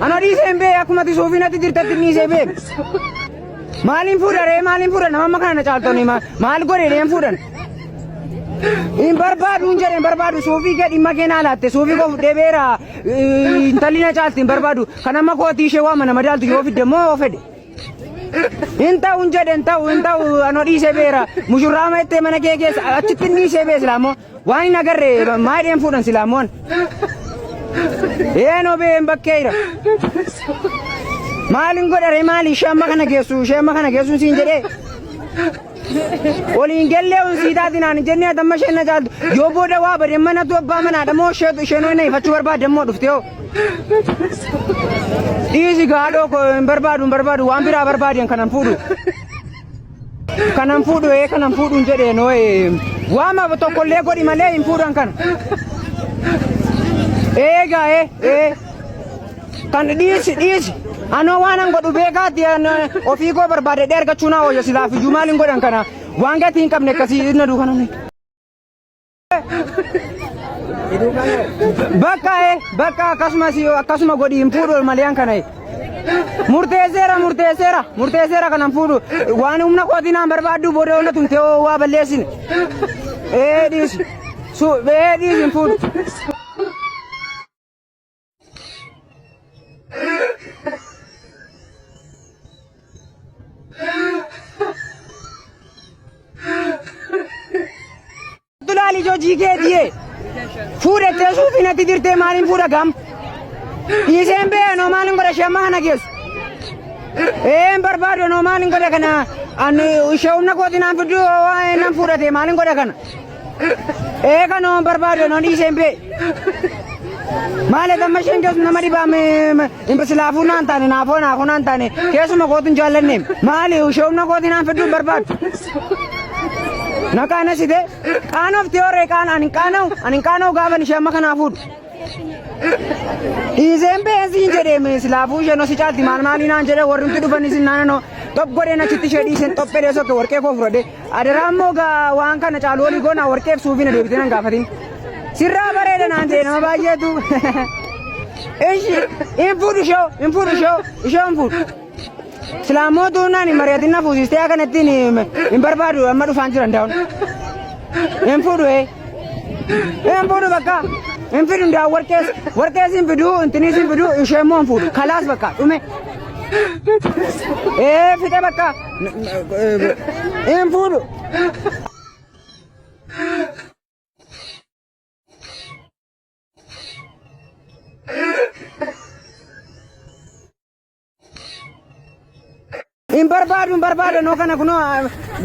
Ano dhiisee bee akkuma ati suufinatti jirtatti dhiisee bee. Maaliin fuudhan nama kana caaltonni maal godhee fuudhan. In barbaadu jedhe in barbaadu suufii gadi makeenaa laatte suufii koo fudhee beera intalli na caalti in barbaadu kan amma kootii ishee waama nama daaltu yoo fidde moo fedhe. In ta'u jedhe in ta'u ano dhiisee beera mushurraa ma'ittee mana kee keessa achitti dhiisee bee silaamoo waan hin agarre maayidheen fuudhan silaamoon. Eenoo bee hin bakkeeyra. Maalin godhare maali ishee amma kana geessu siin jedhee. Waliin gallee siitaatiin ani jennee atamma isheen na caaltu yoo booda waa badee mana abbaa manaadha moo isheen ho'i na ifachuu barbaadde moo dhufte hoo. Dhiisi gaadhoo hin barbaadu waan biraa barbaadeen kanan fuudhu. Kanan fuudhuun jedheen waama tokkollee godhi malee hin fuudhan kana. Eegaa kan dhiisi. Ano waan an godhu beekaatti ofii koo barbaade ergachuu naa hooyo silaaf iyyuu maaliin godhan kana waan gatii hin qabne akkasii na duukanan. Bakka akkasuma godhi hin fuudhu malee kana. Murteesseera kanan fuudhu waan humna kootiin aan barbaaddu booda olla tumte waa balleessine. Dhiisi hin fuudhu. Tulaali jojii keetii fuudhattee suufinatti dirtee maaliin fuudha gam dhiiseen bee noo maaliin godha ishee amma kana geessu hin barbaadu noo maaliin godha kana ani ishee humna kootii naan fiddu waan nan fuudhate maaliin godha kana kan noo barbaadu noo dhiiseen bee maali damma isheen geessu nama dhibaame silaafuu naan taane naafoo naan taane keessuma kootiin jaallanne maali ishee humna kootii naan fiddu barbaadu. Nakana side kaanoof teoree kaan ani kaanoo gaaban ishee amma kanaa fuudhu. Dhiiseen beesiin jedhee silaafuu isheen osi caalti maali naan jedhee warri nuti dhufanis naannoo top godheen achitti ishee dhiiseen tophee sokke warqee koo fudhadhee adaraa immoo waan kana caalu olii goonaa warqeef suufiina deebitee nan gaafatin. Sirraa bareeda naan ta'e nama baay'eetu. Hin fuudhu ishee. Silaamotu nani mari'atiin na fuusistee akkanattiin hin barbaadu amma dhufaan jiran daawun. Hin fuudhu bakka hin fidu daawun warqees hin fidu intinis hin fidu ishee immoo hin fuudhu kalaas bakka dhume. Fixe bakka hin fuudhu. In barbaadu noo kana kunoo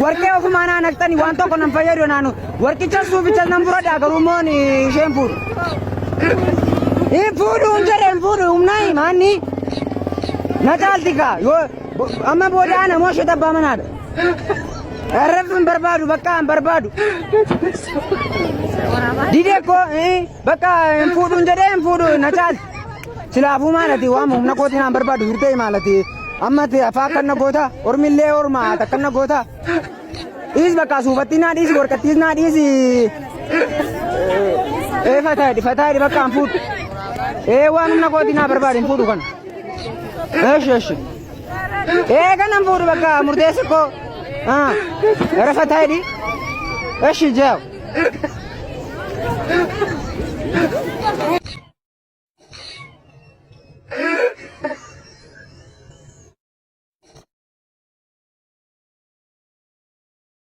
warqee ofumaan aan naqxanii waan tokko nan fayyadu naanu warqicha suuficha nan buradhaa garuu moon isheen fuudhu. Hin fuudhu humnaa maanni na caalti kaa yoo amma booda namoo ishee tabbaa manaadha. Arraf hin barbaadu bakka hin barbaadu. Didee koo bakka hin fuudhu na caalti. Silaafuu maalati waan humna kootiin aan barbaadu hirtee maalati. Amma afaa kana goota ormillee ormaa takkanna goota dhiis bakka suufatti naa dhiisi warqattiis naa dhiisi fataayidhi bakka hin fuudhu waan humna kootii naa barbaade hin fuudhu kana kana hin fuudhu bakka murteessa koo gara fataayidhi jaawu.